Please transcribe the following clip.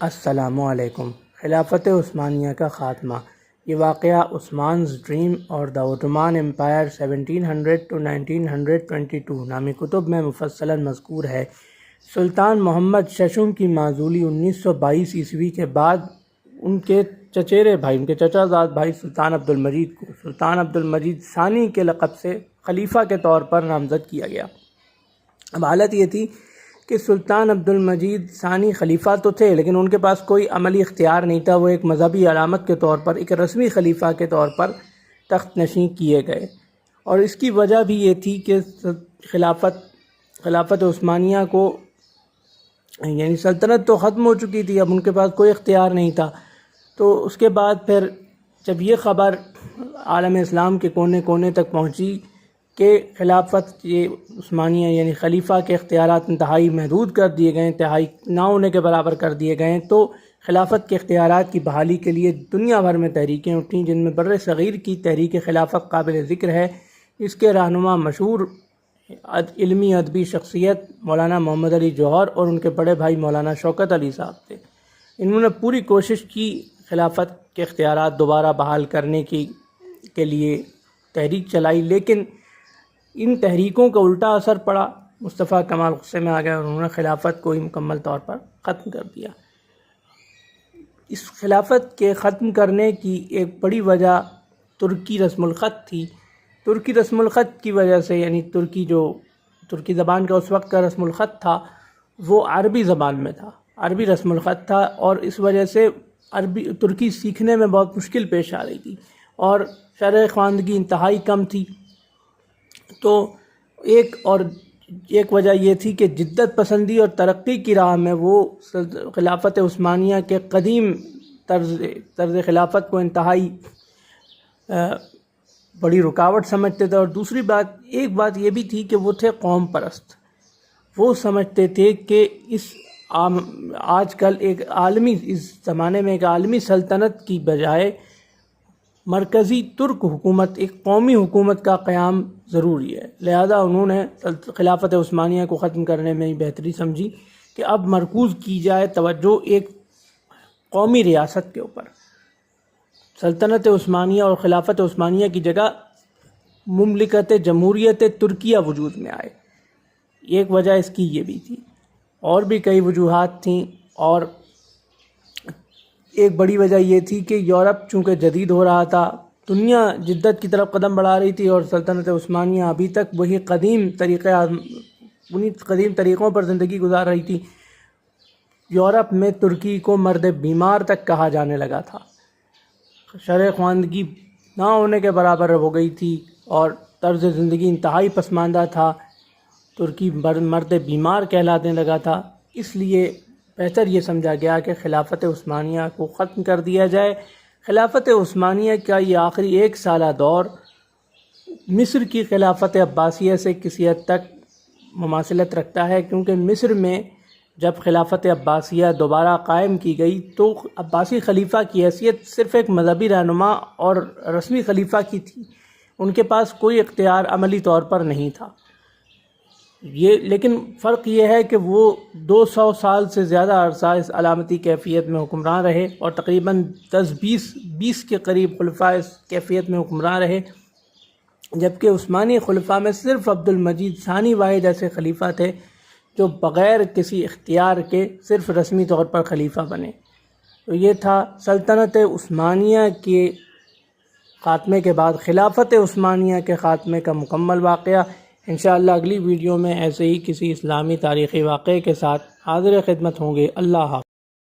السلام علیکم۔ خلافت عثمانیہ کا خاتمہ۔ یہ واقعہ عثمان's ڈریم اور دا اوٹومان امپائر 1700 to 1922 نامی کتب میں مفصلاً مذکور ہے۔ سلطان محمد ششم کی معزولی 1922 عیسوی کے بعد ان کے چچیرے بھائی، ان کے چچا زاد بھائی سلطان عبد المجید کو سلطان عبد المجید ثانی کے لقب سے خلیفہ کے طور پر نامزد کیا گیا۔ اب حالت یہ تھی کہ سلطان عبد المجید ثانی خلیفہ تو تھے، لیکن ان کے پاس کوئی عملی اختیار نہیں تھا۔ وہ ایک مذہبی علامت کے طور پر، ایک رسمی خلیفہ کے طور پر تخت نشین کیے گئے، اور اس کی وجہ بھی یہ تھی کہ خلافت عثمانیہ کو، یعنی سلطنت تو ختم ہو چکی تھی، اب ان کے پاس کوئی اختیار نہیں تھا۔ تو اس کے بعد پھر جب یہ خبر عالم اسلام کے کونے کونے تک پہنچی کہ خلافت عثمانیہ یعنی خلیفہ کے اختیارات انتہائی محدود کر دیے گئے، انتہائی نہ ہونے کے برابر کر دیے گئے، تو خلافت کے اختیارات کی بحالی کے لیے دنیا بھر میں تحریکیں اٹھیں، جن میں بر صغیر کی تحریک خلافت قابل ذکر ہے۔ اس کے رہنما مشہور علمی ادبی شخصیت مولانا محمد علی جوہر اور ان کے بڑے بھائی مولانا شوکت علی صاحب تھے۔ انہوں نے پوری کوشش کی خلافت کے اختیارات دوبارہ بحال کرنے کے لیے تحریک چلائی، لیکن ان تحریکوں کا الٹا اثر پڑا۔ مصطفیٰ کمال غصے میں آ گئے اور انہوں نے خلافت کو ہی مکمل طور پر ختم کر دیا۔ اس خلافت کے ختم کرنے کی ایک بڑی وجہ ترکی رسم الخط تھی۔ ترکی رسم الخط کی وجہ سے، یعنی ترکی زبان کا اس وقت کا رسم الخط تھا، وہ عربی زبان میں تھا، عربی رسم الخط تھا، اور اس وجہ سے ترکی سیکھنے میں بہت مشکل پیش آ رہی تھی، اور شرح خواندگی انتہائی کم تھی۔ تو ایک وجہ یہ تھی کہ جدت پسندی اور ترقی کی راہ میں وہ خلافت عثمانیہ کے قدیم طرز خلافت کو انتہائی بڑی رکاوٹ سمجھتے تھے، اور دوسری ایک بات یہ بھی تھی کہ وہ تھے قوم پرست۔ وہ سمجھتے تھے کہ آج کل اس زمانے میں ایک عالمی سلطنت کی بجائے مرکزی ترک حکومت، ایک قومی حکومت کا قیام ضروری ہے۔ لہذا انہوں نے خلافت عثمانیہ کو ختم کرنے میں بہتری سمجھی کہ اب مرکوز کی جائے توجہ ایک قومی ریاست کے اوپر۔ سلطنت عثمانیہ اور خلافت عثمانیہ کی جگہ مملکت جمہوریت ترکیہ وجود میں آئے۔ ایک وجہ اس کی یہ بھی تھی، اور بھی کئی وجوہات تھیں، اور ایک بڑی وجہ یہ تھی کہ یورپ چونکہ جدید ہو رہا تھا، دنیا جدت کی طرف قدم بڑھا رہی تھی، اور سلطنت عثمانیہ ابھی تک انہی قدیم طریقوں پر زندگی گزار رہی تھی۔ یورپ میں ترکی کو مرد بیمار تک کہا جانے لگا تھا، شرح خواندگی نہ ہونے کے برابر ہو گئی تھی، اور طرز زندگی انتہائی پسماندہ تھا، ترکی مرد بیمار کہلانے لگا تھا۔ اس لیے بہتر یہ سمجھا گیا کہ خلافت عثمانیہ کو ختم کر دیا جائے۔ خلافت عثمانیہ کا یہ آخری 1 سالہ دور مصر کی خلافت عباسیہ سے کسی حد تک مماثلت رکھتا ہے، کیونکہ مصر میں جب خلافت عباسیہ دوبارہ قائم کی گئی تو عباسی خلیفہ کی حیثیت صرف ایک مذہبی رہنما اور رسمی خلیفہ کی تھی، ان کے پاس کوئی اختیار عملی طور پر نہیں تھا۔ لیکن فرق یہ ہے کہ وہ 200 سال سے زیادہ عرصہ اس علامتی کیفیت میں حکمران رہے، اور تقریباً 10-20 کے قریب خلفاء اس کیفیت میں حکمران رہے، جبکہ عثمانی خلفاء میں صرف عبد المجید ثانی واحد ایسے خلیفہ تھے جو بغیر کسی اختیار کے صرف رسمی طور پر خلیفہ بنے۔ تو یہ تھا سلطنت عثمانیہ کے خاتمے کے بعد خلافت عثمانیہ کے خاتمے کا مکمل واقعہ۔ انشاءاللہ اگلی ویڈیو میں ایسے ہی کسی اسلامی تاریخی واقعے کے ساتھ حاضر خدمت ہوں گے۔ اللہ حافظ۔